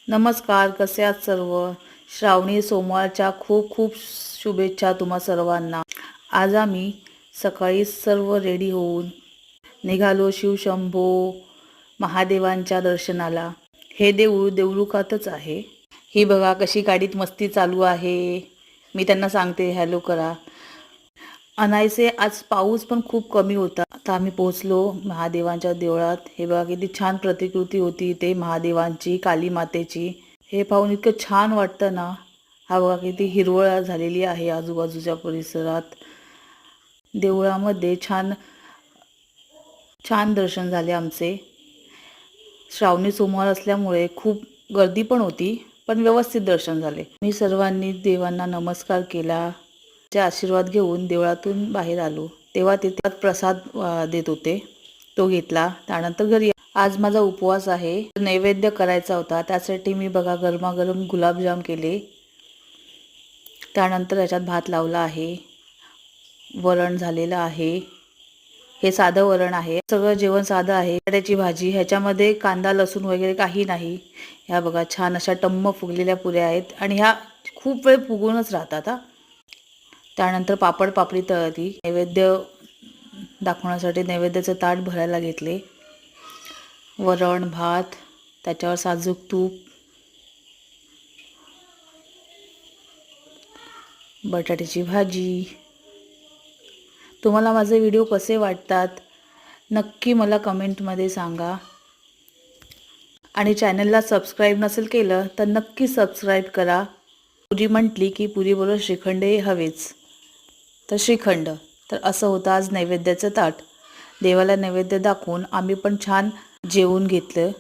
नमस्कार, कसे आहात सर्व? श्रावणी सोमवारच्या खूप खूप शुभेच्छा तुम्हा सर्वांना. आज आम्ही सकाळी सर्व रेडी होऊन निघालो शिवशंभो महादेवांच्या दर्शनाला. हे देऊळ देऊळुखातच आहे. ही बघा कशी गाडीत मस्ती चालू आहे. मी त्यांना सांगते हॅलो करा. अनायसे आज पाऊस पण खूप कमी होता. आता आम्ही पोहोचलो महादेवांच्या देवळात. हे बघा किती छान प्रतिकृती होती ते महादेवांची, काली मातेची. हे पाहून इतकं छान वाटतं ना. हा बघा किती हिरवळ झालेली आहे आजूबाजूच्या परिसरात. देवळामध्ये छान छान दर्शन झाले आमचे. श्रावणी सोमवार असल्यामुळे खूप गर्दी पण होती, पण व्यवस्थित दर्शन झाले. मी सर्वांनी देवांना नमस्कार केला. चे आशीर्वाद घेऊन देवळातून बाहेर आलो तेव्हा तिथे प्रसाद देत होते, तो घेतला. त्यानंतर घरी. आज माझा उपवास आहे, नैवेद्य करायचा होता. त्यासाठी मी बघा गरमागरम गुलाबजाम केले. त्यानंतर याच्यात भात लावला आहे, वरण झालेलं आहे. हे साधं वरण आहे. सगळं जेवण साधं आहे. बटाट्याची भाजी, ह्याच्यामध्ये कांदा लसूण वगैरे काही नाही. ह्या बघा छान अशा टम्म फुगलेल्या पुऱ्या आहेत आणि ह्या खूप वेळ फुगूनच राहतात. त्यानंतर पापड पापडी तळली. नैवेद्य दाखवण्यासाठी नैवेद्याचं ताट भरायला घेतले. वरण भात, त्याच्यावर साजूक तूप, बटाट्याची भाजी. तुम्हाला माझे व्हिडिओ कसे वाटतात नक्की मला कमेंटमध्ये सांगा. आणि चॅनलला सबस्क्राईब नसेल केलं तर नक्की सबस्क्राईब करा. पुरी म्हटली की पुरीबरोबर श्रीखंडही हवेच, तर श्रीखंड. तर असं होतं आज नैवेद्याचं ताट. देवाला नैवेद्य दाखवून आम्ही पण छान जेवून घेतलं.